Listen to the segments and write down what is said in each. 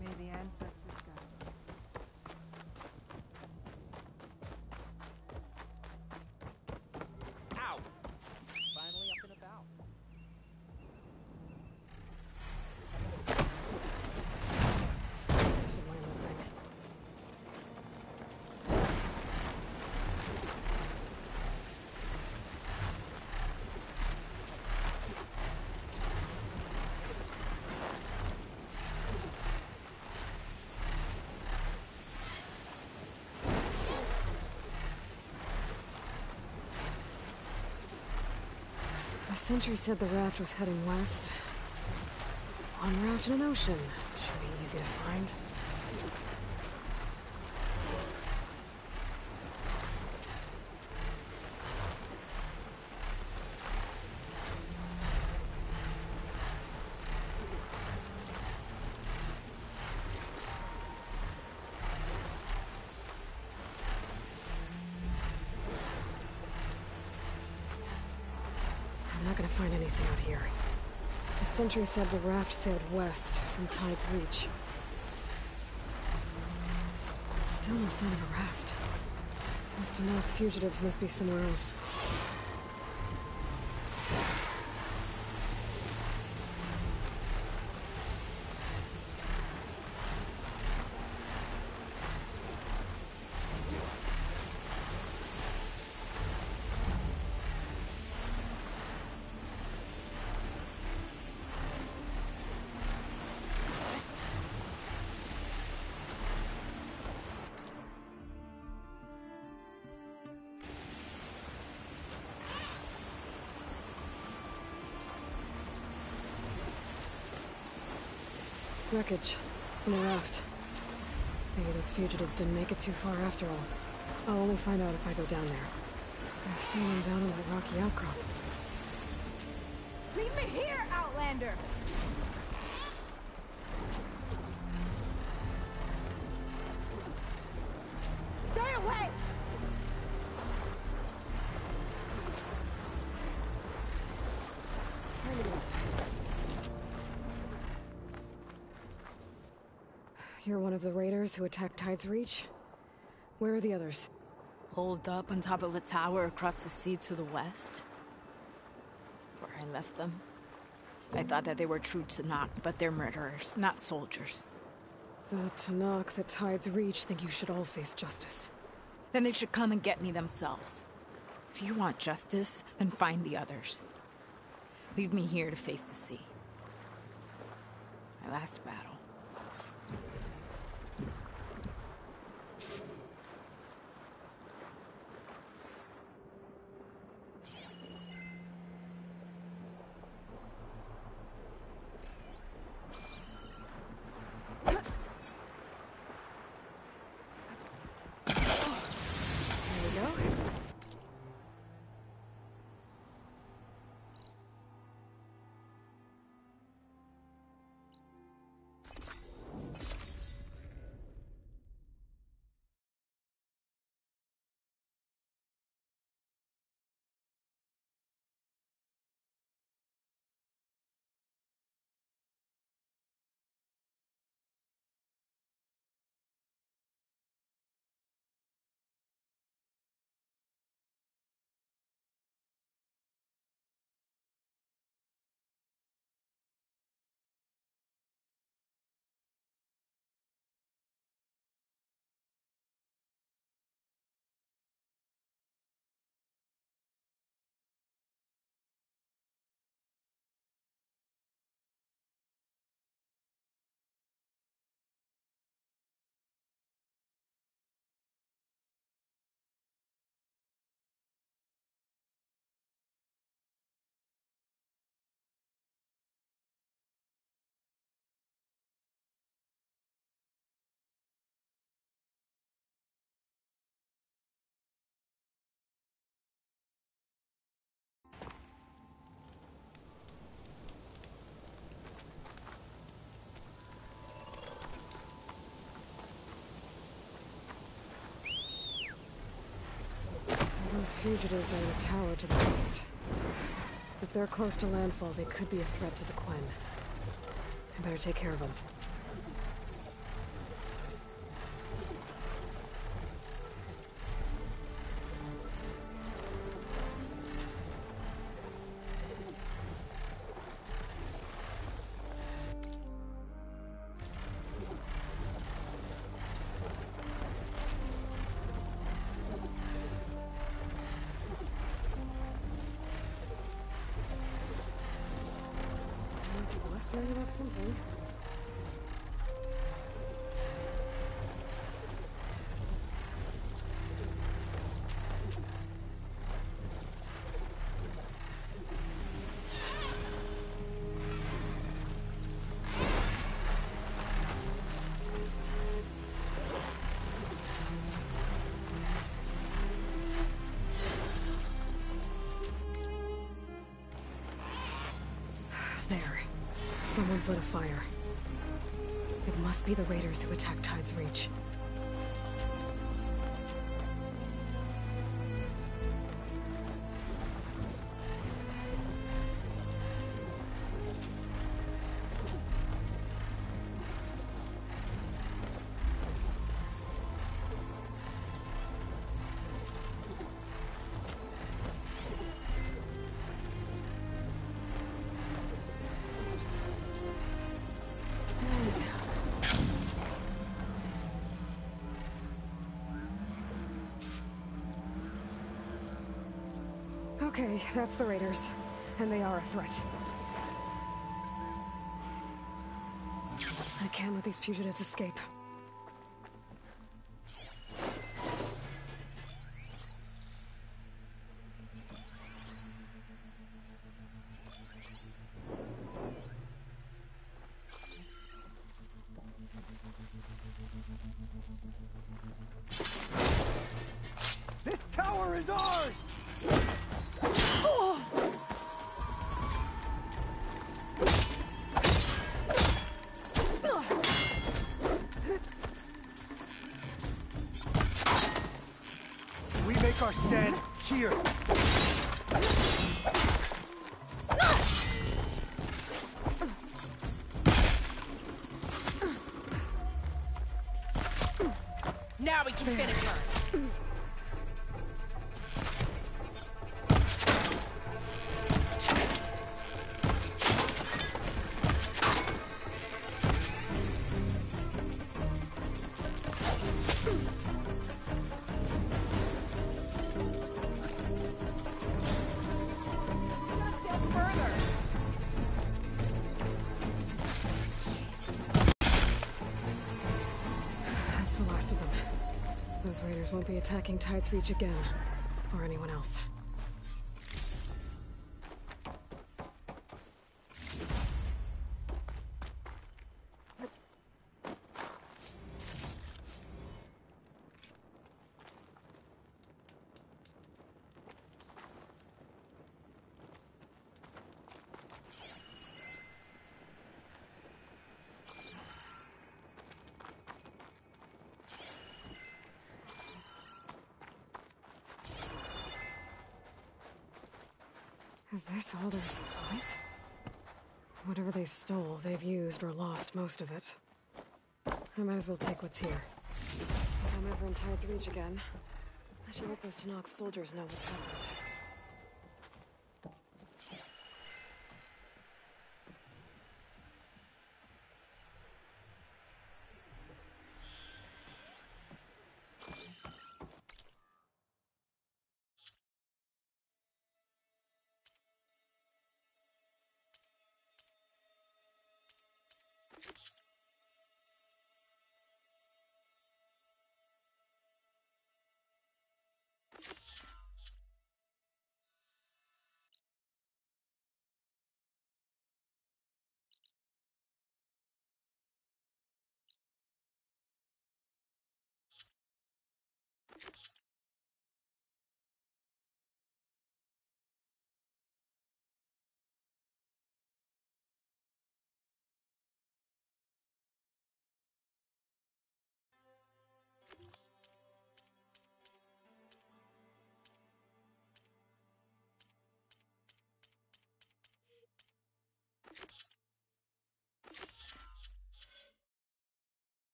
May the ancestors guide. Ow! Finally up and about. Should learn this thing. The sentry said the raft was heading west. One raft in an ocean. Should be easy to find. I'm not gonna find anything out here. The sentry said the raft sailed west from Tide's Reach. Still no sign of a raft. As to know, the fugitives must be somewhere else. Wreckage. And a raft. Maybe those fugitives didn't make it too far after all. I'll only find out if I go down there. They're sailing down on that rocky outcrop. Leave me here, Outlander! Stay away! You're one of the raiders who attacked Tide's Reach? Where are the others? Holed up on top of a tower across the sea to the west. Where I left them. I thought that they were true Tanakh, but they're murderers, not soldiers. The Tanakh that Tide's Reach think you should all face justice. Then they should come and get me themselves. If you want justice, then find the others. Leave me here to face the sea. My last battle. Those fugitives are in a tower to the west. If they're close to landfall, they could be a threat to the Quen. I better take care of him. Worrying about something. There. Someone's lit a fire. It must be the raiders who attacked Tide's Reach. Okay, that's the raiders. And they are a threat. I can't let these fugitives escape. This tower is ours! We make our stand here. Now we can finish her. That's the last of them. Those raiders won't be attacking Tide's Reach again. Or anyone else. Is this all their supplies? Whatever they stole, they've used or lost most of it. I might as well take what's here. If I'm ever in Tide's Reach again, I should let those Tanakh soldiers know what's happened.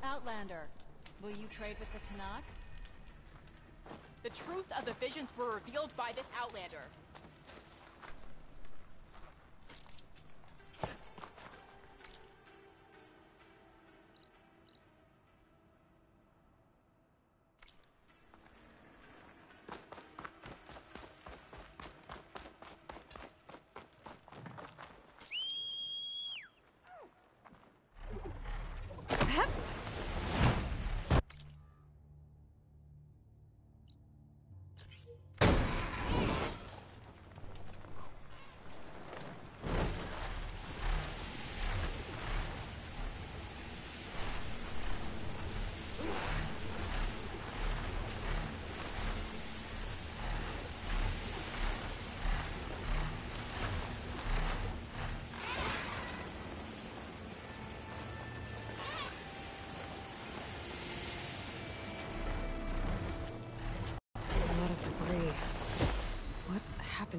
Outlander, will you trade with the Tanakh? The truth of the visions were revealed by this Outlander.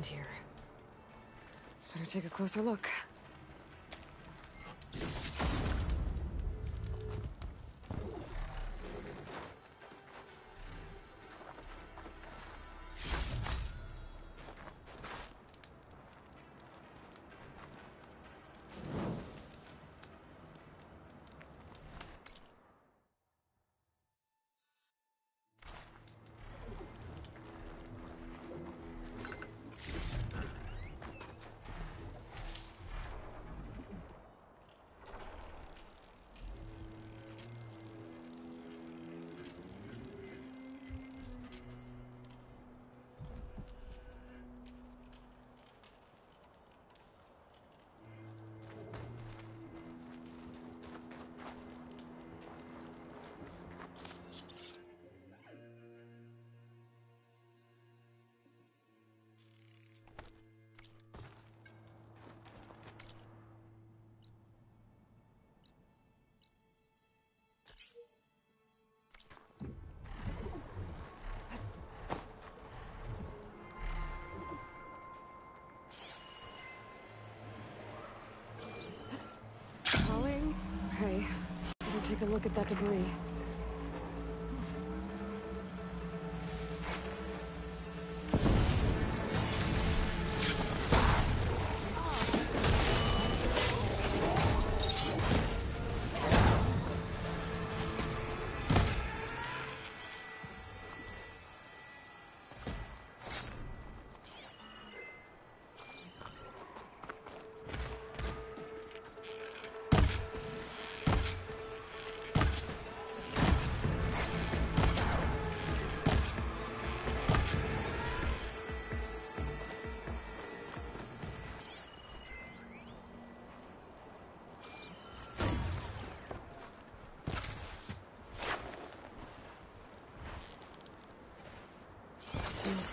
Here. Better take a closer look. Okay, better take a look at that debris.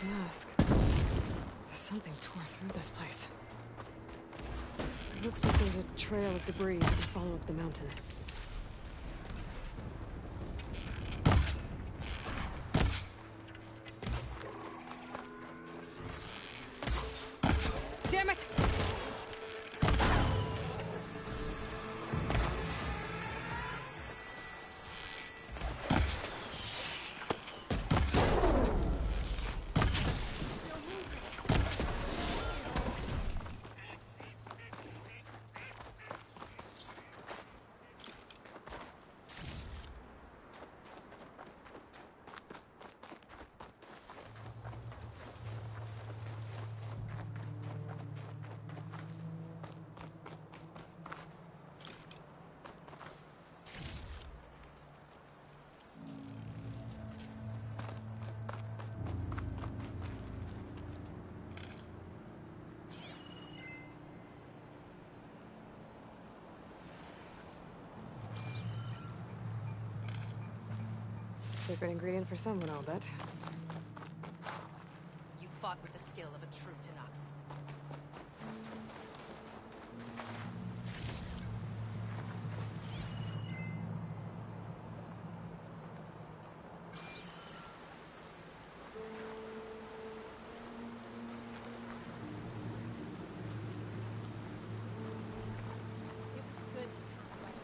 Mask. Something tore through this place. It looks like there's a trail of debris that can follow up the mountain. Damn it! Secret ingredient for someone, I'll bet. You fought with the skill of a true Tanakh. It was good to pass by the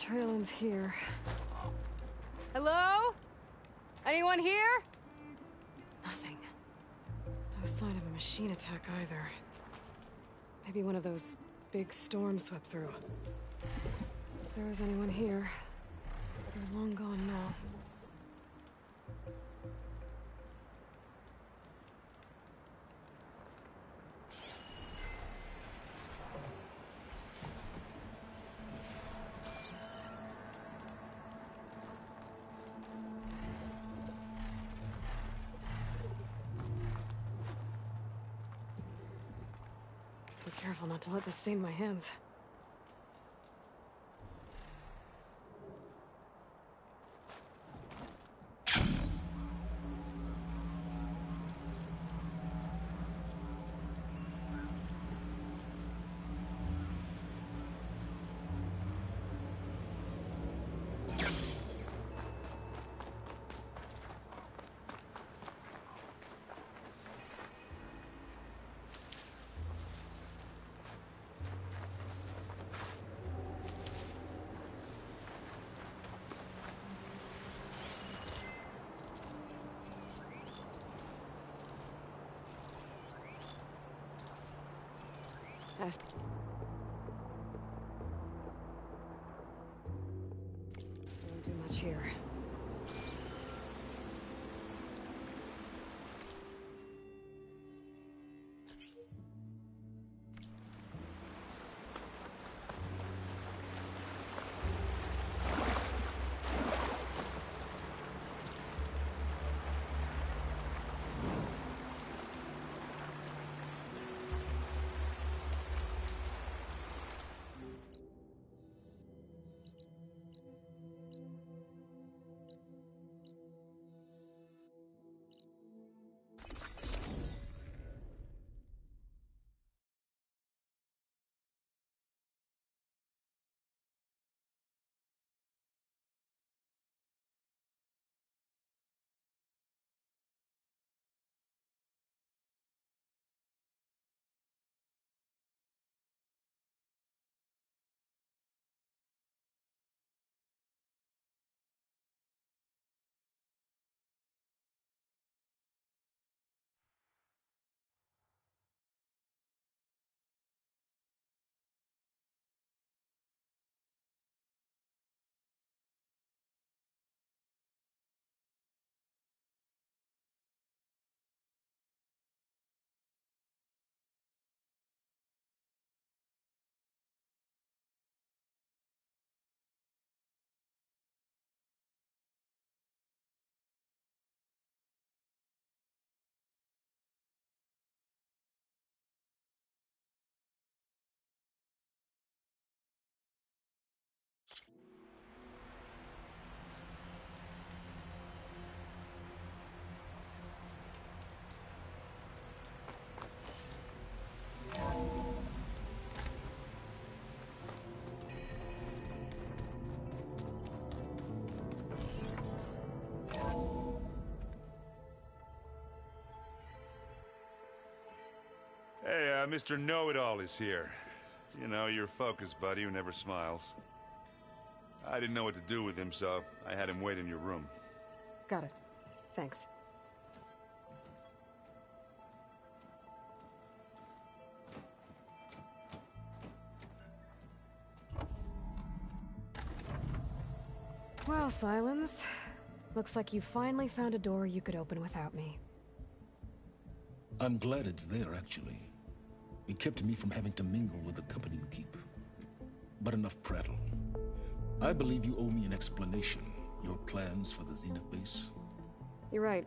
Trail ends here. Hello? Anyone here? Nothing. No sign of a machine attack either. Maybe one of those big storms swept through. If there was anyone here, they're long gone now. Be careful not to let this stain my hands. Don't do much here. Hey, Mr. Know-It-All is here. You know, your focus buddy who never smiles. I didn't know what to do with him, so I had him wait in your room. Got it. Thanks. Well, Silence. Looks like you finally found a door you could open without me. I'm glad it's there, actually. It kept me from having to mingle with the company you keep. But enough prattle. I believe you owe me an explanation. Your plans for the Zenith base? You're right.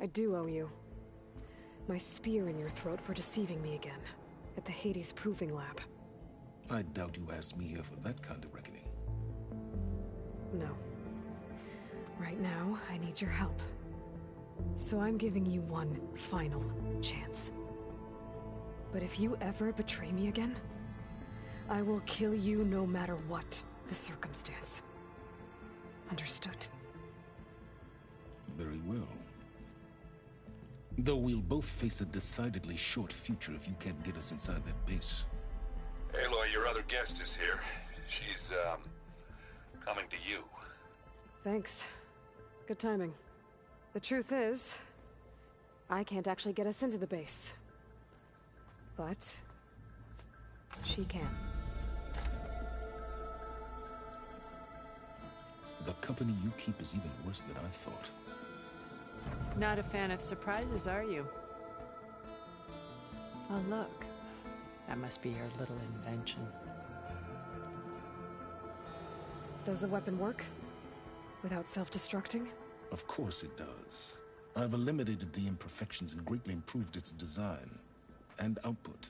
I do owe you. My spear in your throat for deceiving me again, at the Hades Proving Lab. I doubt you asked me here for that kind of reckoning. No. Right now, I need your help. So I'm giving you one final chance. But if you ever betray me again, I will kill you no matter what the circumstance. Understood? Very well. Though we'll both face a decidedly short future if you can't get us inside that base. Aloy, your other guest is here. She's, coming to you. Thanks. Good timing. The truth is, I can't actually get us into the base. But she can. The company you keep is even worse than I thought. Not a fan of surprises, are you? Oh, look. That must be your little invention. Does the weapon work? Without self-destructing? Of course it does. I've eliminated the imperfections and greatly improved its design and output.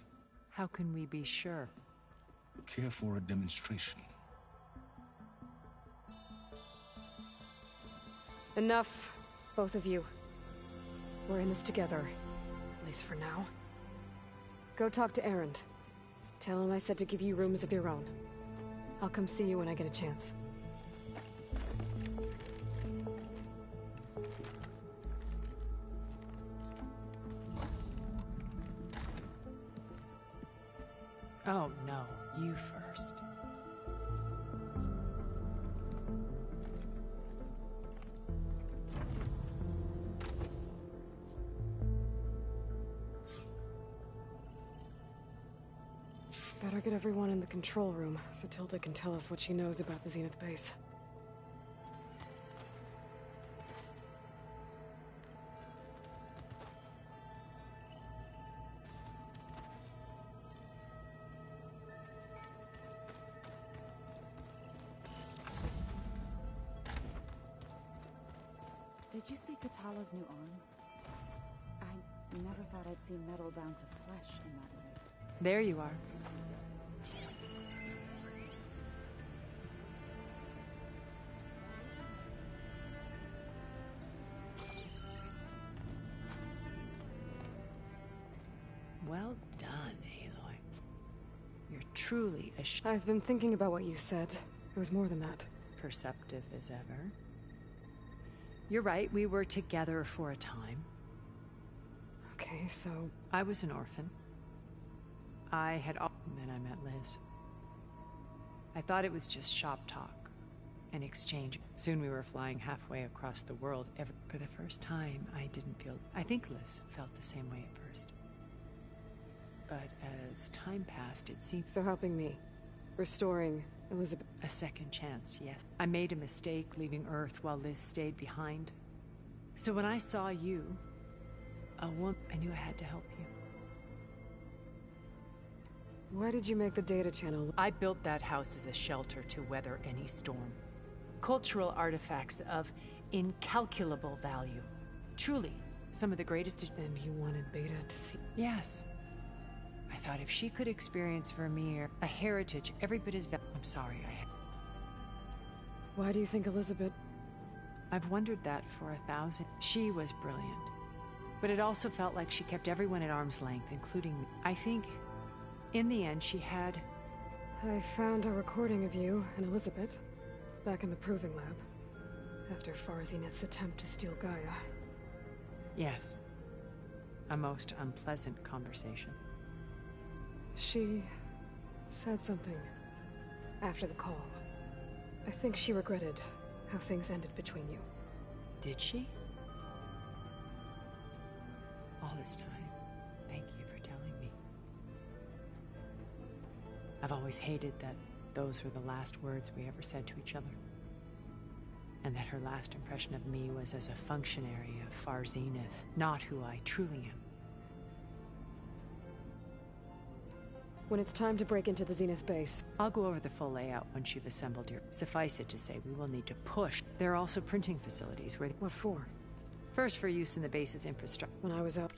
How can we be sure? Care for a demonstration? Enough, both of you. We're in this together, at least for now. Go talk to Erend. Tell him I said to give you rooms of your own. I'll come see you when I get a chance. Oh, no. You first. Better get everyone in the control room, so Tilda can tell us what she knows about the Zenith base. Did you see Katala's new arm? I never thought I'd see metal bound to flesh in that way. There you are. Well done, Aloy. You're truly a I've been thinking about what you said. It was more than that. perceptive as ever. You're right, we were together for a time. Okay, so... I was an orphan. Then I met Liz. I thought it was just shop talk, an exchange. Soon we were flying halfway across the world. For the first time, I didn't feel... I think Liz felt the same way at first. But as time passed, it seemed... So helping me. Restoring Elizabeth. A second chance, yes. I made a mistake leaving Earth while Liz stayed behind. So when I saw you, I knew I had to help you. Why did you make the data channel? I built that house as a shelter to weather any storm. Cultural artifacts of incalculable value. Truly, some of the greatest... And you wanted Beta to see... Yes. I thought if she could experience Vermeer, a heritage every bit as I'm sorry, Why do you think Elizabeth... I've wondered that for 1,000... She was brilliant. But it also felt like she kept everyone at arm's length, including me. I think... in the end, she had... I found a recording of you and Elizabeth back in the Proving Lab after Farzineth's attempt to steal Gaia. Yes. A most unpleasant conversation. She said something after the call. I think she regretted how things ended between you. Did she? All this time, thank you for telling me. I've always hated that those were the last words we ever said to each other. And that her last impression of me was as a functionary of Far Zenith, not who I truly am. When it's time to break into the Zenith base... I'll go over the full layout once you've assembled your... Suffice it to say, we will need to push. There are also printing facilities where... What for? First for use in the base's infrastructure. When I was out...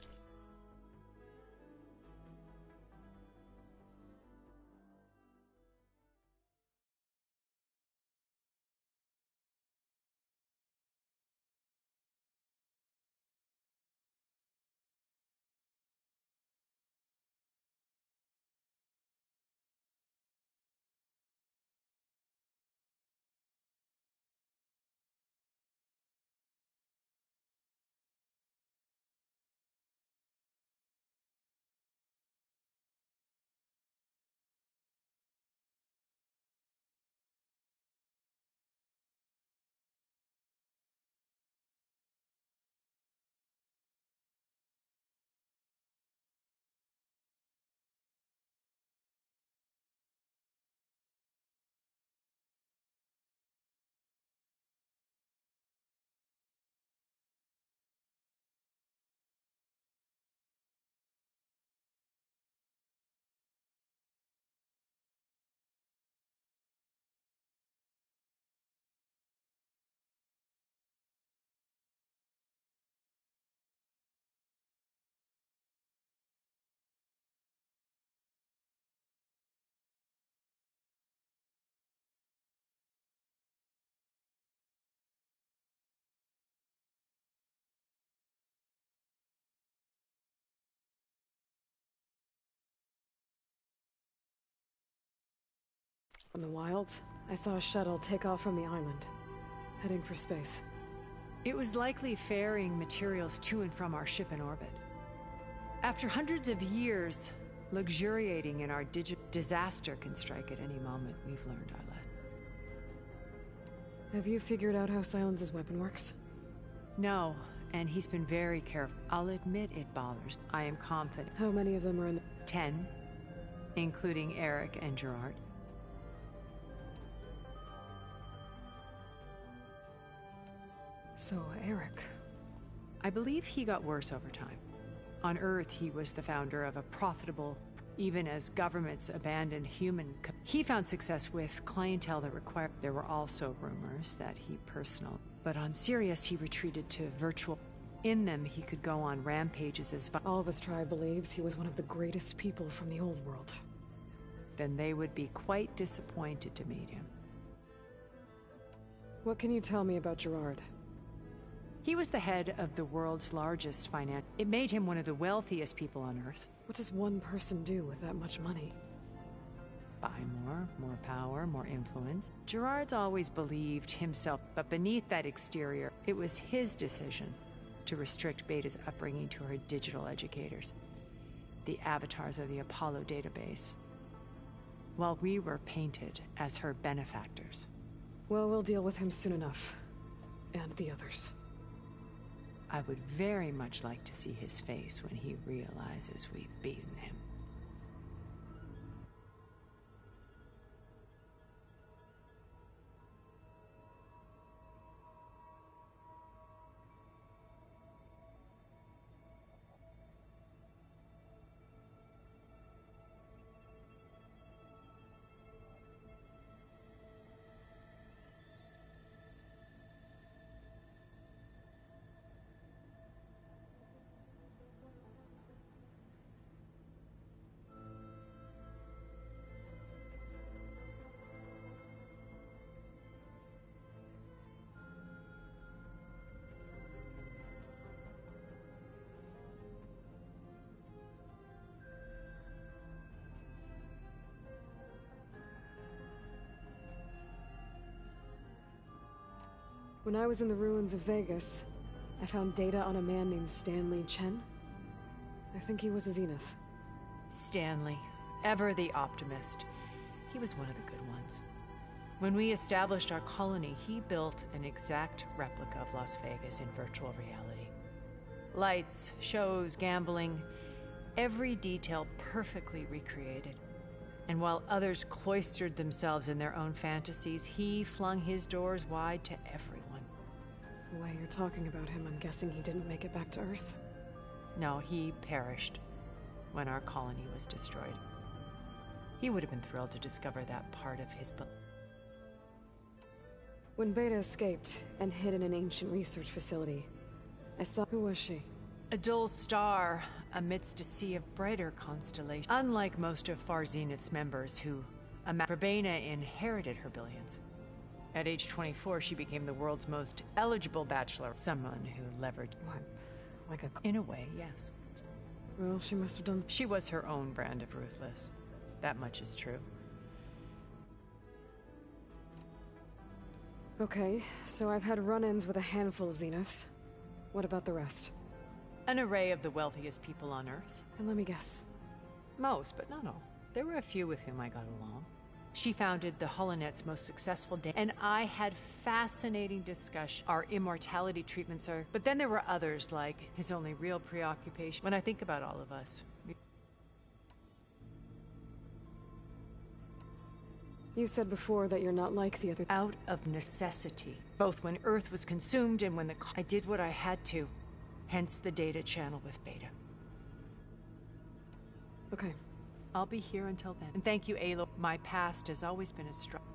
In the wilds, I saw a shuttle take off from the island, heading for space. It was likely ferrying materials to and from our ship in orbit. After hundreds of years luxuriating in our disaster can strike at any moment. We've learned our lesson. Have you figured out how Silence's weapon works? No, and he's been very careful. I'll admit it bothers. I am confident. How many of them are in the... 10, including Eric and Gerard. So, Eric... I believe he got worse over time. On Earth, he was the founder of a profitable, even as governments abandoned human... He found success with clientele that required... There were also rumors that he personal... But on Sirius, he retreated to virtual... In them, he could go on rampages as... All of his tribe believes he was one of the greatest people from the old world. Then they would be quite disappointed to meet him. What can you tell me about Gerard? He was the head of the world's largest finance. It made him one of the wealthiest people on Earth. What does one person do with that much money? Buy more power, more influence. Gerard's always believed himself, but beneath that exterior, it was his decision to restrict Beta's upbringing to her digital educators, the avatars of the Apollo database, while we were painted as her benefactors. Well, we'll deal with him soon enough. And the others. I would very much like to see his face when he realizes we've beaten him. When I was in the ruins of Vegas, I found data on a man named Stanley Chen. I think he was a Zenith. Stanley, ever the optimist. He was one of the good ones. When we established our colony, he built an exact replica of Las Vegas in virtual reality. Lights, shows, gambling, every detail perfectly recreated. And while others cloistered themselves in their own fantasies, he flung his doors wide to everyone. The way you're talking about him, I'm guessing he didn't make it back to Earth? No, he perished when our colony was destroyed. He would have been thrilled to discover that part of his book. When Beta escaped and hid in an ancient research facility, I saw. Who was she? A dull star amidst a sea of brighter constellations. Unlike most of Far Zenith's members who... Verbena inherited her billions. At age 24, she became the world's most eligible bachelor. Someone who leveraged... What? Like a... In a way, yes. Well, she must have done... She was her own brand of ruthless. That much is true. Okay, so I've had run-ins with a handful of Zeniths. What about the rest? An array of the wealthiest people on Earth. And let me guess. Most, but not all. There were a few with whom I got along. She founded the Holonet's most successful day, and I had fascinating discussion. Our immortality treatments are... But then there were others, like his only real preoccupation. When I think about all of us... You said before that you're not like the other... Out of necessity. Both when Earth was consumed and when the... I did what I had to. Hence the data channel with Beta. Okay. I'll be here until then. And thank you, Aloy. My past has always been a struggle.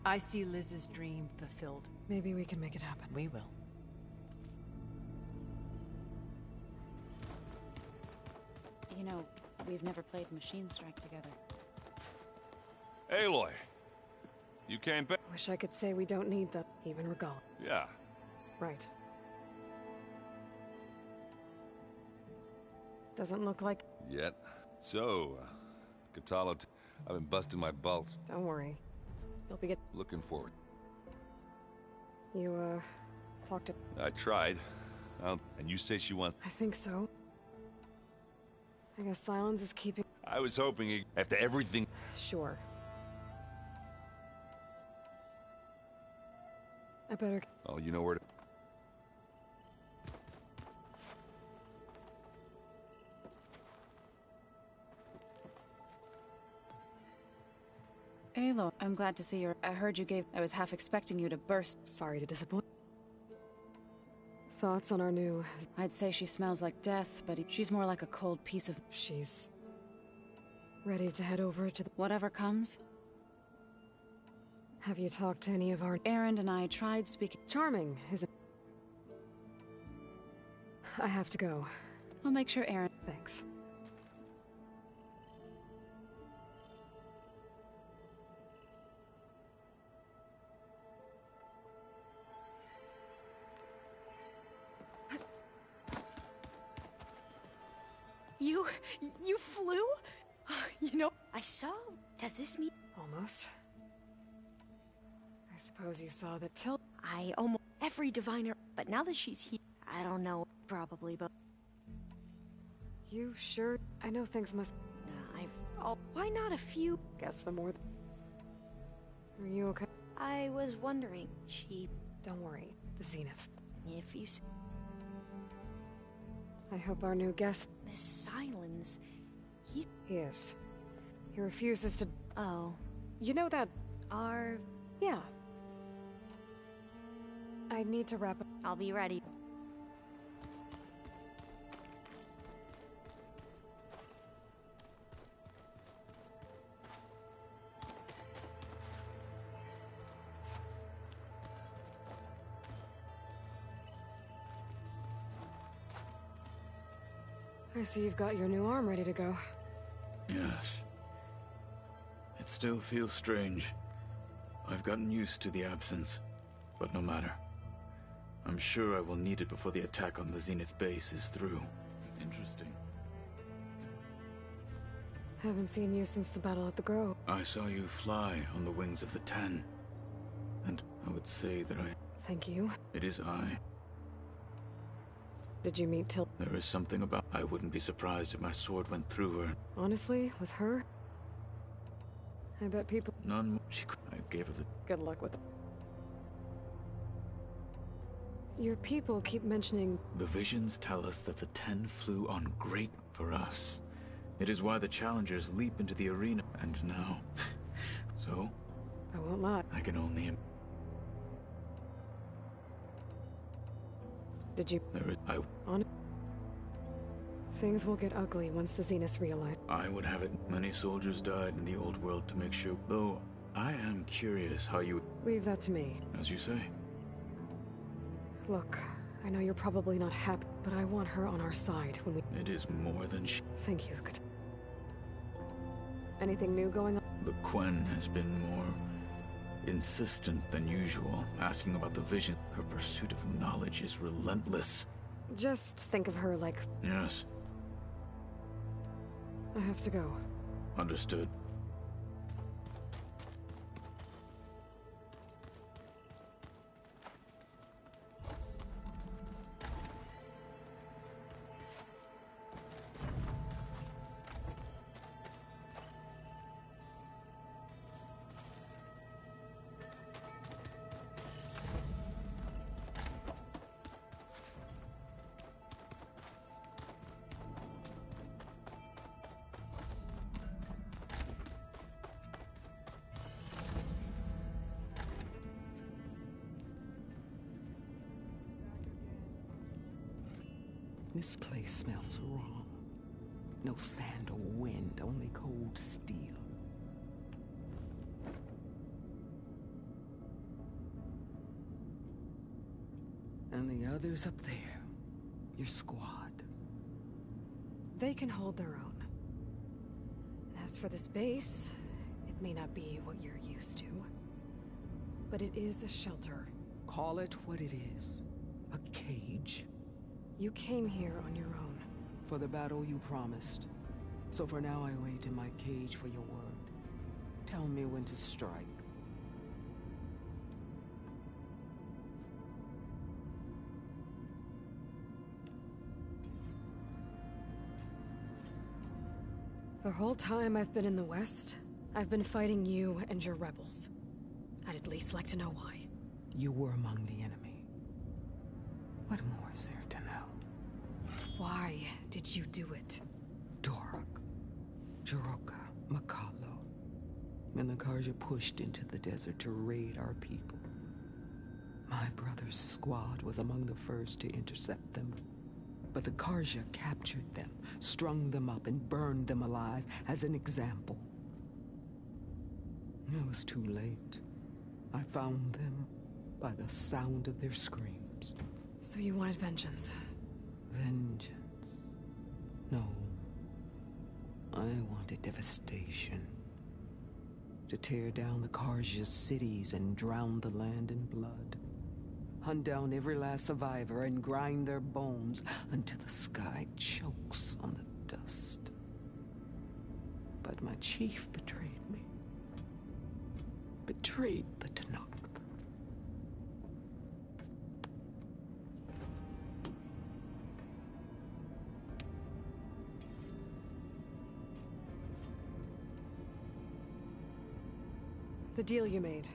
I see Liz's dream fulfilled. Maybe we can make it happen. We will. You know, we've never played Machine Strike together. Aloy, you came back. Wish I could say we don't need the... even regal. Yeah. Right. Doesn't look like... Yet. So, Katala, I've been busting my balls. Don't worry. You'll be Looking forward. You, talked to... I tried. And you say she wants... I think so. I guess silence is keeping... I was hoping after everything... Sure. I better... Oh, you know where to... Aloy, I'm glad to see you. I heard you gave... I was half expecting you to burst. Sorry to disappoint. Thoughts on our new... I'd say she smells like death, but she's more like a cold piece of... She's... ready to head over to the... Whatever comes. Have you talked to any of our... Erend and I tried speaking... Charming, isn't... I have to go. I'll make sure Erend... Thanks. You flew? You know, I saw. Does this mean... Almost. I suppose you saw the tilt... I almost... Every diviner... But now that she's here... I don't know. Probably, but... You sure? I know things must... why not a few... Guess the more... Are you okay? I was wondering. She... Don't worry. The Zeniths. If you... I hope our new guest... Miss Silence... He is. He refuses to... Oh. You know that... Our... Yeah. I need to wrap up... I'll be ready. I see you've got your new arm ready to go. Yes. It still feels strange. I've gotten used to the absence, but no matter. I'm sure I will need it before the attack on the Zenith base is through. Interesting. Haven't seen you since the battle at the Grove. I saw you fly on the wings of the Ten. And I would say that Thank you. It is I. Did you meet Til? There is something about... I wouldn't be surprised if my sword went through her. Honestly, with her? I bet people... None more. I gave her the... Good luck with it. Your people keep mentioning... The visions tell us that the Ten flew on great for us. It is why the challengers leap into the arena. And now... So? I won't lie. I can only... Did you... On... Things will get ugly once the Zeniths realize... I would have it. Many soldiers died in the old world to make sure... Though, I am curious how you... Leave that to me. As you say. Look, I know you're probably not happy, but I want her on our side when we... It is more than she... Thank you. Anything new going on? The Quen has been more insistent than usual, asking about the vision. Her pursuit of knowledge is relentless. Just think of her like... Yes. I have to go. Understood. This place smells wrong. No sand or wind, only cold steel. And the others up there, your squad. They can hold their own. As for this base, it may not be what you're used to, but it is a shelter. Call it what it is. A cage. You came here on your own. For the battle you promised. So for now I wait in my cage for your word. Tell me when to strike. The whole time I've been in the West, I've been fighting you and your rebels. I'd at least like to know why. You were among the enemy. What more is there to know? Why did you do it? Dorok, Jiroka, Makalo, and the Karja pushed into the desert to raid our people. My brother's squad was among the first to intercept them. But the Karja captured them, strung them up, and burned them alive as an example. It was too late. I found them by the sound of their screams. So you wanted vengeance? Vengeance? No. I wanted devastation. To tear down the Karja's cities and drown the land in blood. Hunt down every last survivor and grind their bones until the sky chokes on the dust. But my chief betrayed me. Betrayed the Tanakh. The deal you made.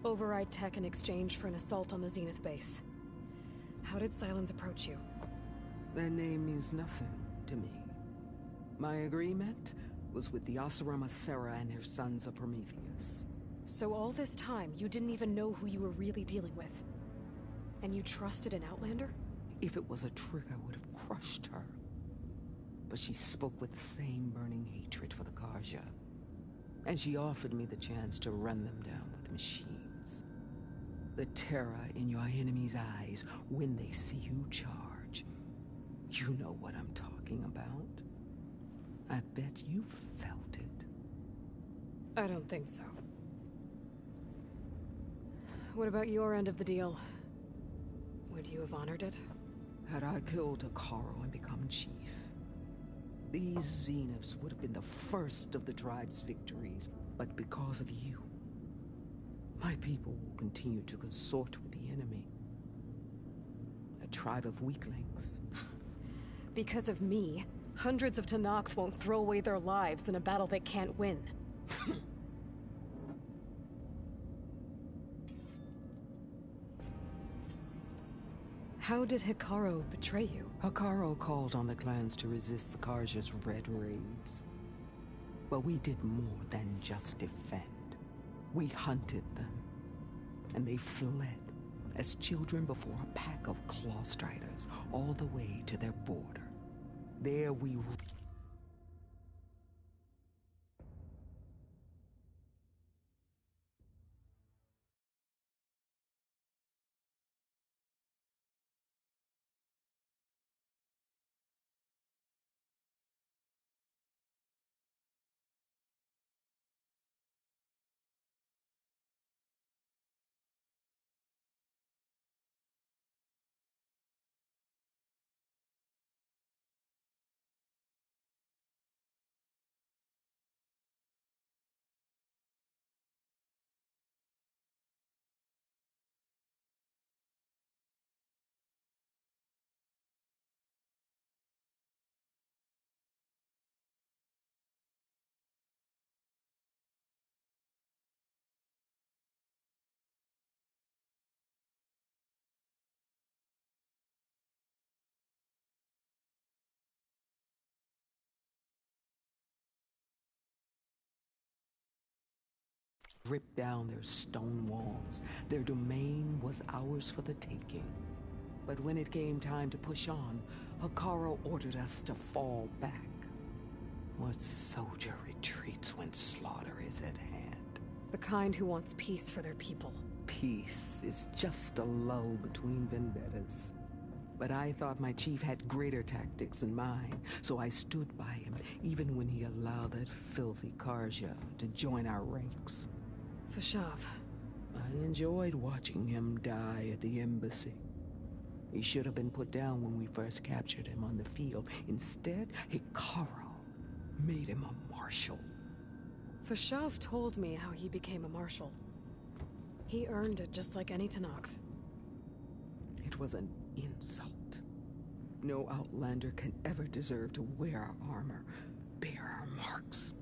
Override tech in exchange for an assault on the Zenith base. How did Silence approach you? That name means nothing to me. My agreement was with the Asura Sera and her sons of Prometheus. So all this time, you didn't even know who you were really dealing with? And you trusted an Outlander? If it was a trick, I would have crushed her. But she spoke with the same burning hatred for the Karja. And she offered me the chance to run them down with machines. The terror in your enemy's eyes when they see you charge. You know what I'm talking about. I bet you felt it. I don't think so. What about your end of the deal? Would you have honored it? Had I killed Akaro and become chief, these Zeniths would have been the first of the tribe's victories. But because of you, my people will continue to consort with the enemy. A tribe of weaklings. Because of me, hundreds of Tanakh won't throw away their lives in a battle they can't win. How did Hikaru betray you? Hikaru called on the clans to resist the Karja's red raids. But we did more than just defend. We hunted them, and they fled as children before a pack of claw striders all the way to their border. There we stripped down their stone walls. Their domain was ours for the taking. But when it came time to push on, Hikaru ordered us to fall back. What soldier retreats when slaughter is at hand? The kind who wants peace for their people. Peace is just a lull between vendettas. But I thought my chief had greater tactics in mind, so I stood by him, even when he allowed that filthy Karja to join our ranks. Fashav. I enjoyed watching him die at the embassy. He should have been put down when we first captured him on the field. Instead, Hikaru made him a marshal. Fashav told me how he became a marshal. He earned it just like any Tenakth. It was an insult. No outlander can ever deserve to wear our armor, bear our marks.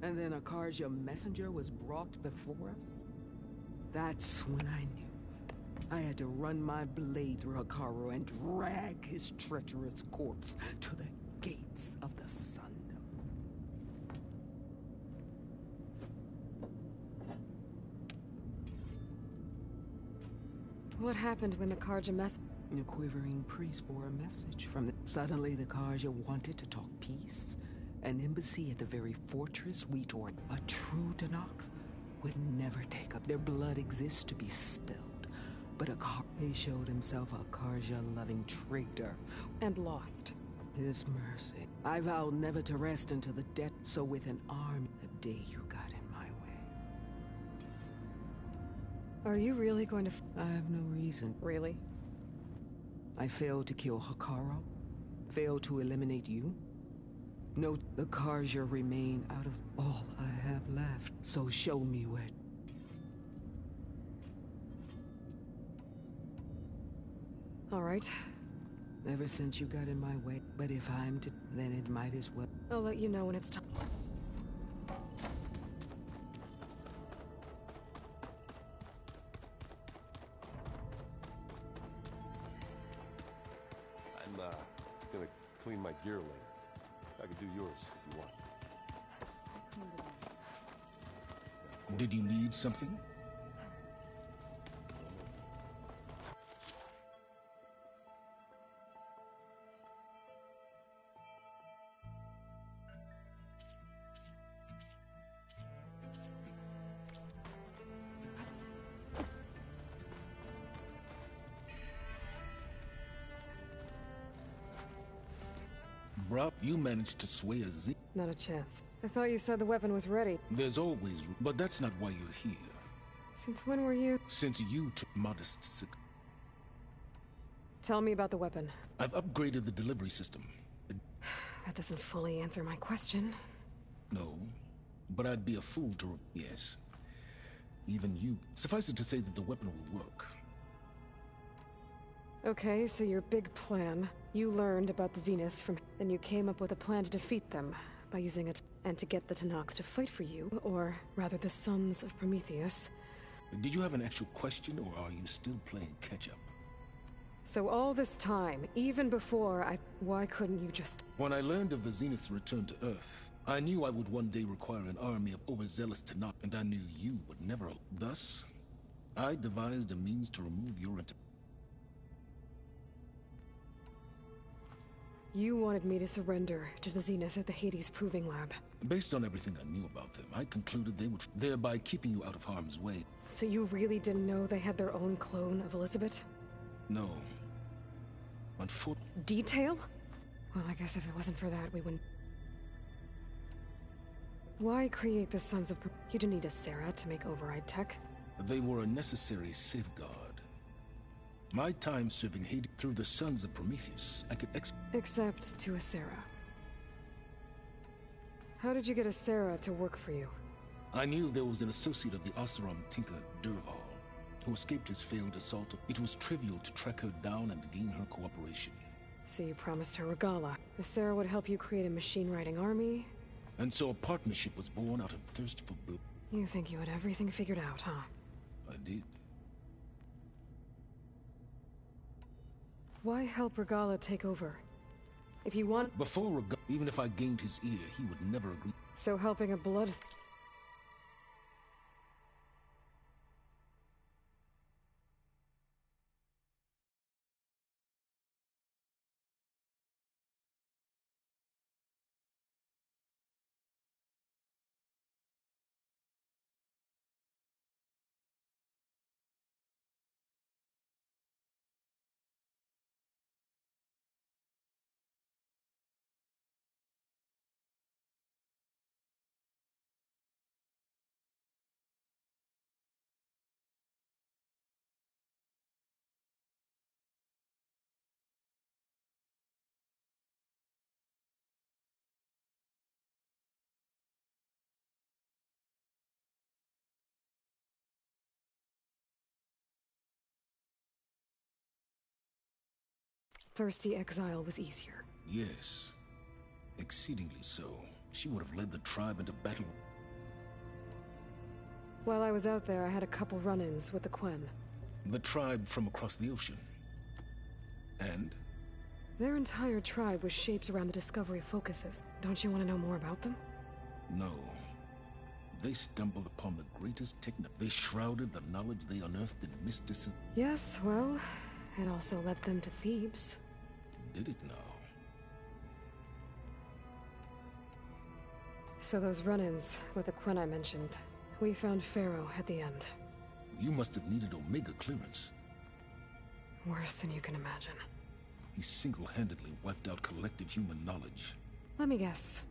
And then a Karja messenger was brought before us? That's when I knew. I had to run my blade through Hikaru and drag his treacherous corpse to the gates of the Sundom. What happened when the Karja The quivering priest bore a message from the... Suddenly the Karja wanted to talk peace. An embassy at the very fortress we tore. A true Tenakth would never take up. Their blood exists to be spilled. But he showed himself a Karja-loving traitor. And lost. His mercy. I vowed never to rest until the death. So with an army, the day you got in my way. Are you really going to I have no reason. Really? I failed to kill Hikaru. Failed to eliminate you. No, the Karja remain out of all I have left. So show me where. All right. Ever since you got in my way. But if I'm to, then it might as well. I'll let you know when it's time. I'm gonna clean my gear later. I can do yours if you want. Did you need something? Bruh, you managed to sway a Z. Not a chance. I thought you said the weapon was ready. There's always room, but that's not why you're here. Since when were you? Since you took modest sick. Tell me about the weapon. I've upgraded the delivery system. That doesn't fully answer my question. No, but I'd be a fool to... Yes. Even you. Suffice it to say that the weapon will work. Okay, so your big plan. You learned about the Zeniths from... Then you came up with a plan to defeat them by using it and to get the Tenakth to fight for you, or rather the Sons of Prometheus. Did you have an actual question, or are you still playing catch-up? So all this time, even before why couldn't you just... When I learned of the Zenith's return to Earth, I knew I would one day require an army of overzealous Tenakth, and I knew you would never... Thus, I devised a means to remove your... You wanted me to surrender to the Zeniths at the Hades Proving Lab. Based on everything I knew about them, I concluded they would... thereby keeping you out of harm's way. So you really didn't know they had their own clone of Elizabeth? No. Unfortunately... Detail? Well, I guess if it wasn't for that, we wouldn't... Why create the Sons of... You didn't need a Sarah to make override tech. They were a necessary safeguard. My time serving Hades through the Sons of Prometheus, I could Except to a Sarah. How did you get a Sarah to work for you? I knew there was an associate of the Oseram tinker, Durval, who escaped his failed assault. It was trivial to track her down and gain her cooperation. So you promised her Regala. The Sarah would help you create a machine-riding army? And so a partnership was born out of thirst for blood. You think you had everything figured out, huh? I did. Why help Regala take over? If you want... Before Regala, even if I gained his ear, he would never agree. So helping a blood... thirsty exile was easier. Yes. Exceedingly so. She would have led the tribe into battle. While I was out there, I had a couple run-ins with the Quen. The tribe from across the ocean. And? Their entire tribe was shaped around the Discovery focuses. Don't you want to know more about them? No. They stumbled upon the greatest techno. They shrouded the knowledge they unearthed in mysticism. Yes, well, it also led them to Thebes. Did it now? So those run-ins with the Quen I mentioned, we found Pharaoh at the end. You must have needed Omega clearance. Worse than you can imagine. He single-handedly wiped out collective human knowledge. Let me guess.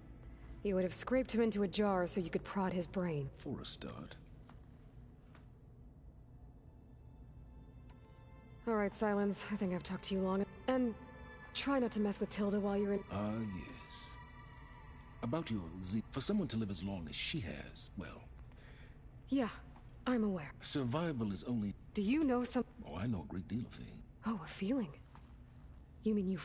You would have scraped him into a jar so you could prod his brain. For a start. All right, Silence. I think I've talked to you long. And try not to mess with Tilda while you're in... Ah, yes. About your Z... For someone to live as long as she has, well... Yeah, I'm aware. Survival is only... Do you know some... Oh, I know a great deal of things. Oh, a feeling? You mean you...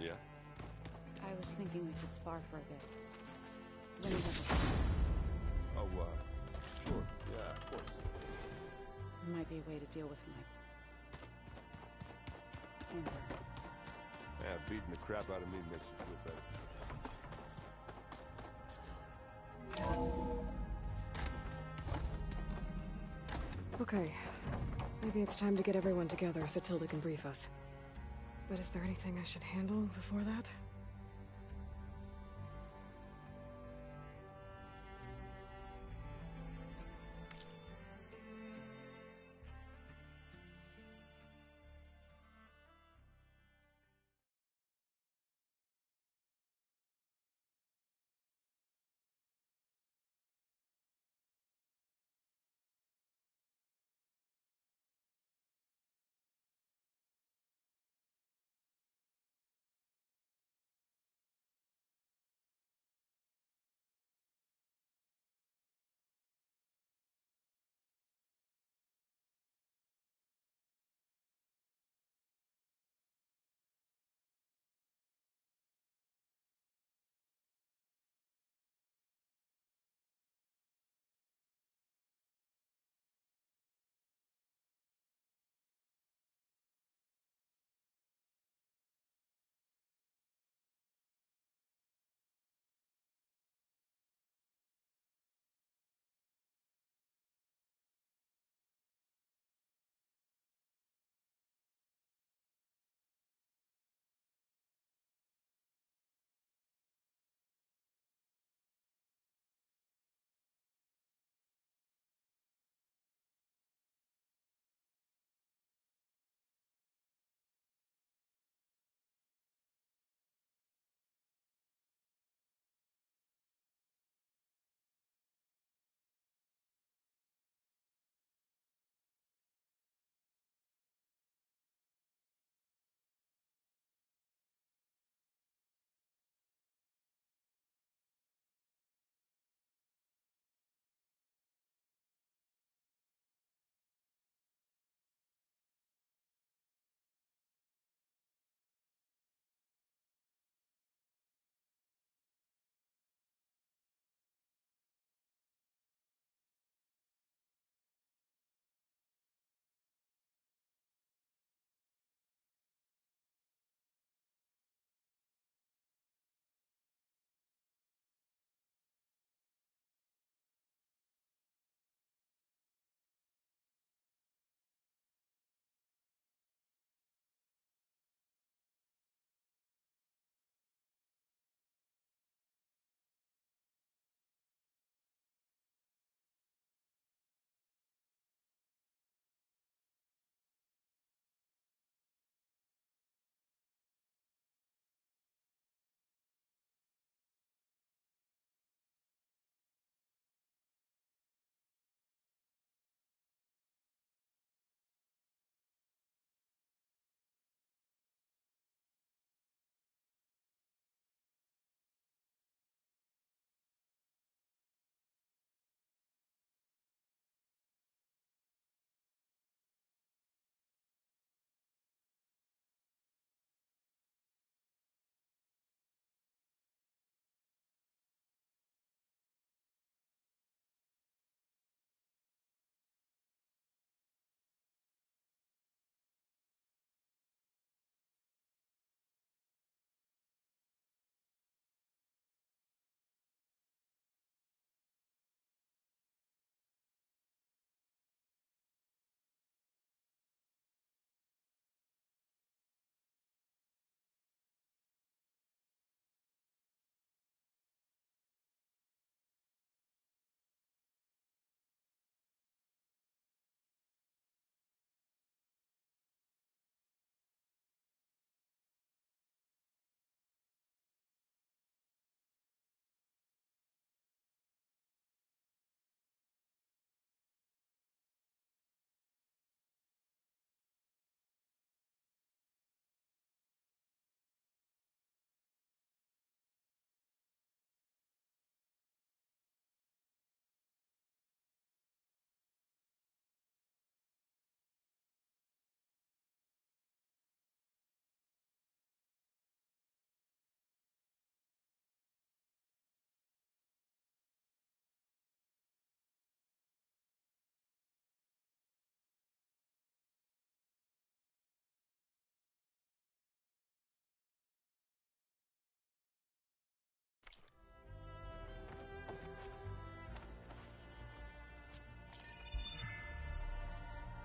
Yeah? I was thinking we should spar for a bit. Let me have Oh, sure. Yeah, of course. There might be a way to deal with my... anger. Yeah, beating the crap out of me makes you feel better. Okay. Maybe it's time to get everyone together so Tilda can brief us. But is there anything I should handle before that?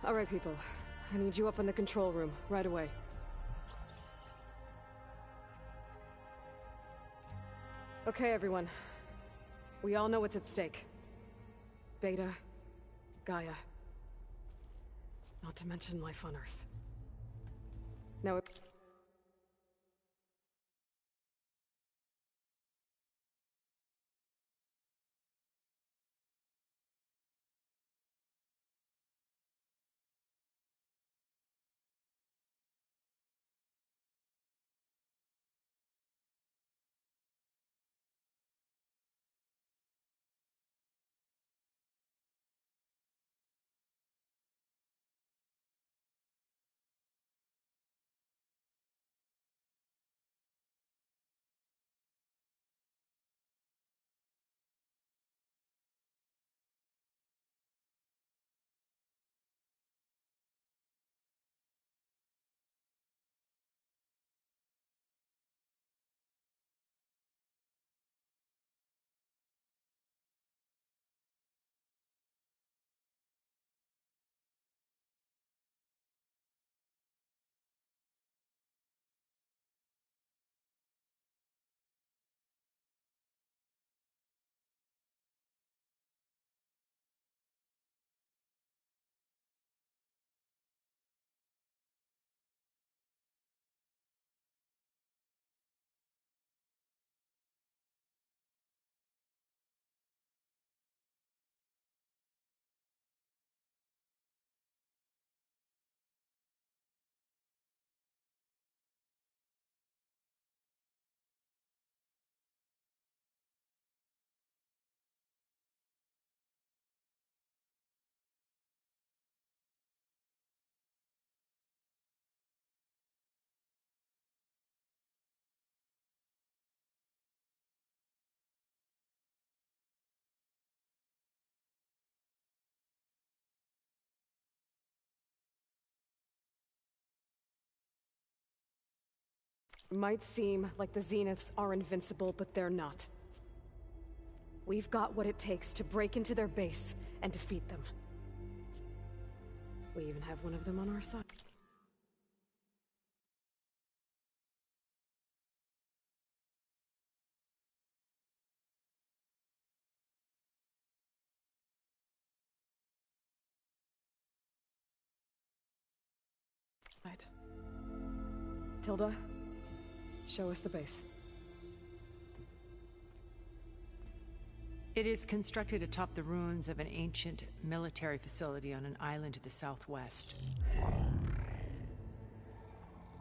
All right, people. I need you up in the control room, right away. Okay, everyone. We all know what's at stake. Beta, Gaia. Not to mention life on Earth. Now, might seem like the Zeniths are invincible, but they're not. We've got what it takes to break into their base and defeat them. We even have one of them on our side. Right. Tilda? Show us the base. It is constructed atop the ruins of an ancient military facility on an island to the southwest.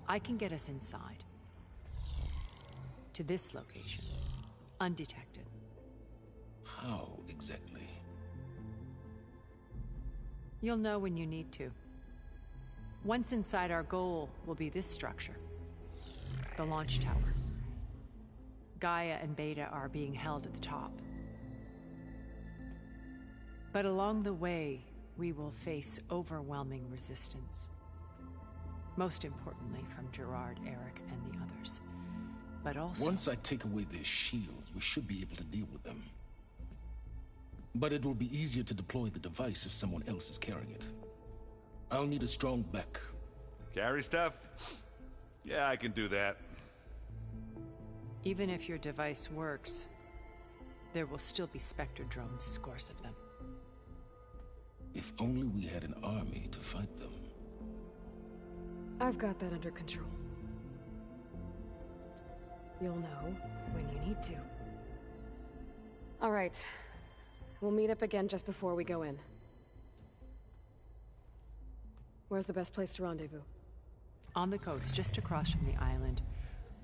I can get us inside. To this location. Undetected. How exactly? You'll know when you need to. Once inside, our goal will be this structure. The launch tower. Gaia and Beta are being held at the top. But along the way, we will face overwhelming resistance. Most importantly from Gerard, Eric, and the others. But also... Once I take away their shields, we should be able to deal with them. But it will be easier to deploy the device if someone else is carrying it. I'll need a strong back. Carry stuff? Yeah, I can do that. Even if your device works, there will still be Spectre drones, scores of them. If only we had an army to fight them. I've got that under control. You'll know when you need to. All right. We'll meet up again just before we go in. Where's the best place to rendezvous? On the coast, just across from the island.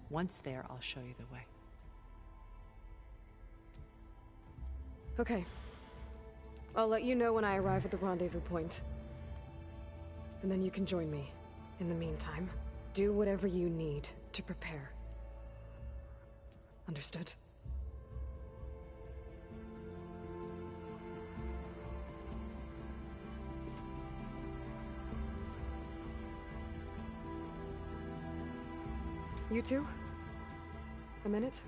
Once there, I'll show you the way. Okay. I'll let you know when I arrive at the rendezvous point. And then you can join me. In the meantime, do whatever you need to prepare. Understood? You two? A minute?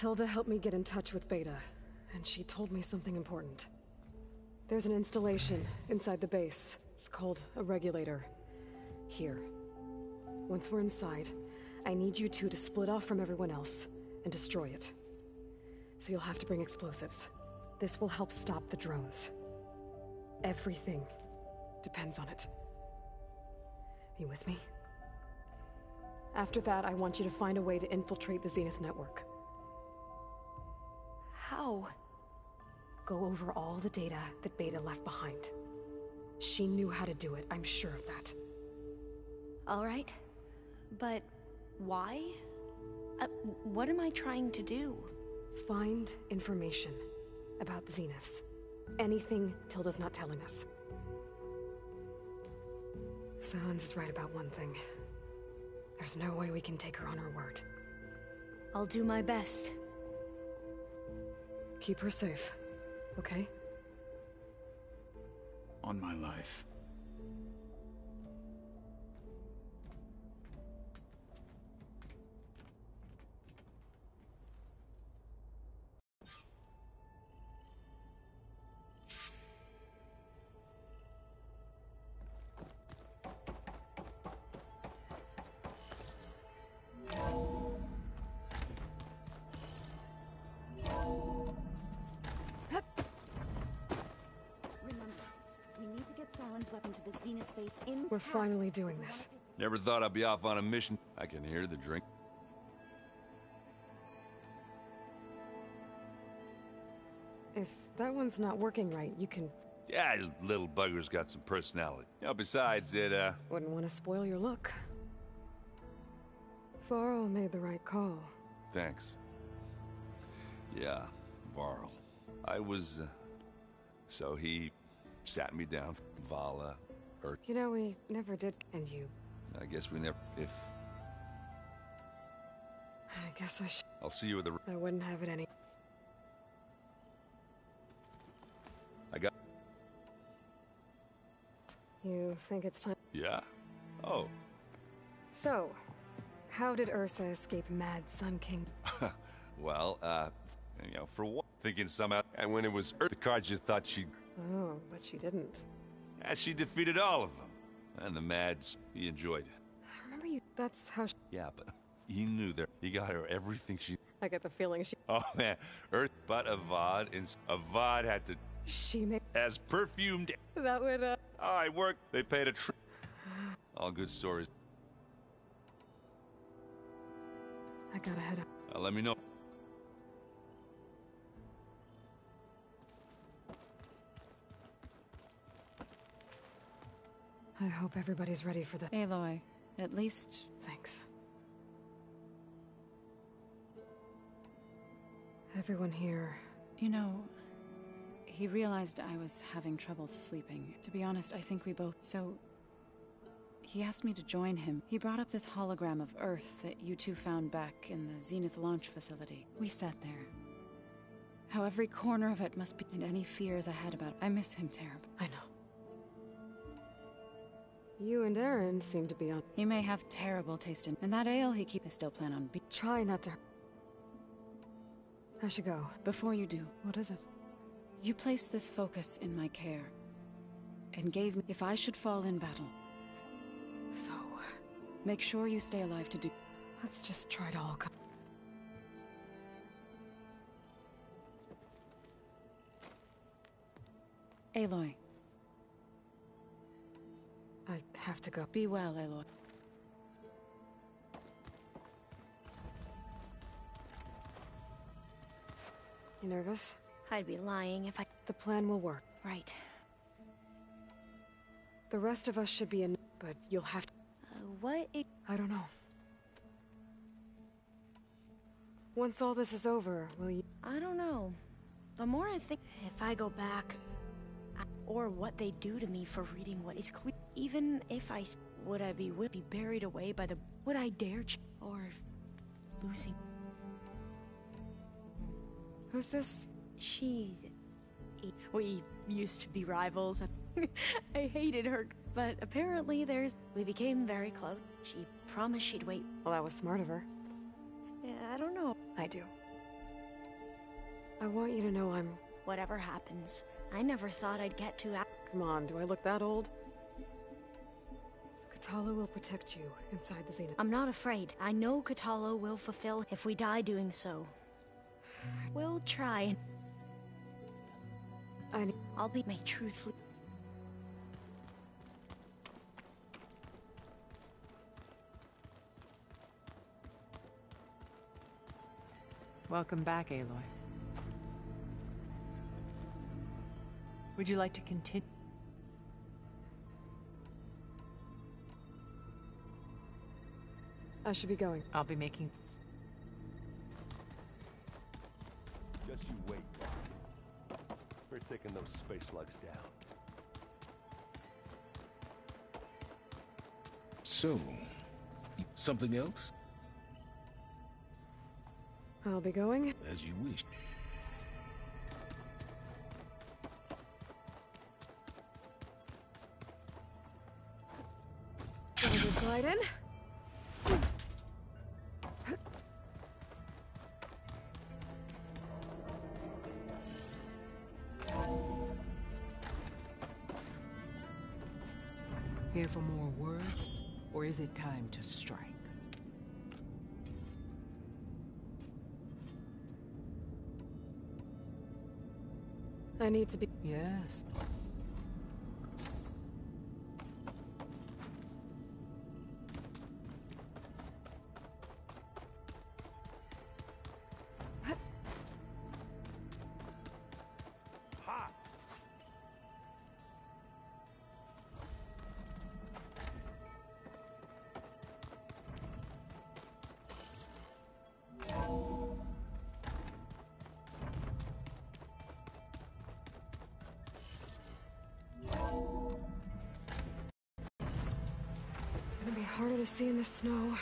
Tilda helped me get in touch with Beta, and she told me something important. There's an installation inside the base. It's called a regulator. Here. Once we're inside, I need you two to split off from everyone else and destroy it. So you'll have to bring explosives. This will help stop the drones. Everything depends on it. Are you with me? After that, I want you to find a way to infiltrate the Zenith network. How? Go over all the data that Beta left behind. She knew how to do it, I'm sure of that. All right. But why? What am I trying to do? Find information about the Zeniths. Anything Tilda's not telling us. Silence is right about one thing. There's no way we can take her on her word. I'll do my best. Keep her safe, okay? On my life. We're finally doing this. Never thought I'd be off on a mission. I can hear the drink. If that one's not working right, you can... Yeah, little bugger's got some personality. You know, besides it, Wouldn't want to spoil your look. Varl made the right call. Thanks. Yeah, Varl. I was, So he sat me down, Vala, or... You know, we never did, and you... I guess we never... If... I guess I should... I'll see you at the... I wouldn't have it any... I got... You think it's time? Yeah? Oh. So, how did Ursa escape Mad Sun King? Well, you know, for one, thinking somehow... And when it was the cards you thought she'd... Oh, but she didn't. Yeah, she defeated all of them. And the Mads, he enjoyed it. I remember you... That's how she... Yeah, but he knew that he got her everything she... I get the feeling she... Oh, man. Earth, but Avad, and Avad had to... She made... As perfumed... That would, Oh, I worked. They paid a All good stories. I gotta head up. Let me know. I hope everybody's ready for the... Aloy, at least... Thanks. Everyone here... You know, he realized I was having trouble sleeping. To be honest, I think we both... So... He asked me to join him. He brought up this hologram of Earth that you two found back in the Zenith launch facility. We sat there. How every corner of it must be... And any fears I had about it. I miss him terribly. I know. You and Aaron seem to be on... He may have terrible taste in... And that ale he keeps... I still plan on... Try not to... I should go. Before you do... What is it? You placed this focus in my care. And gave me... If I should fall in battle... So... Make sure you stay alive to do... Let's just try to all come... Aloy. I have to go. Be well, Aloy. You nervous? I'd be lying if I... The plan will work. Right. The rest of us should be in... But you'll have to... What is... I don't know. Once all this is over, will you... I don't know. The more I think... If I go back... Or what they do to me for reading what is clear... Even if I... Would I be buried away by the... Would I dare... Or... Losing... Who's this? She... We used to be rivals. I hated her, but apparently we became very close. She promised she'd wait. Well, that was smart of her. Yeah, I don't know. I do. I want you to know I'm... Whatever happens, I never thought I'd get to... Come on, do I look that old? Katalo will protect you inside the Zenith. I'm not afraid. I know Katalo will fulfill if we die doing so. We'll try. I'll be my truthfully. Welcome back, Aloy. Would you like to continue? I should be going. I'll be making... Just you wait. We're taking those space slugs down. So, something else? I'll be going. As you wish. Just slide in. Here for more words, or is it time to strike? I need to be... Yes. It'll be harder to see in the snow.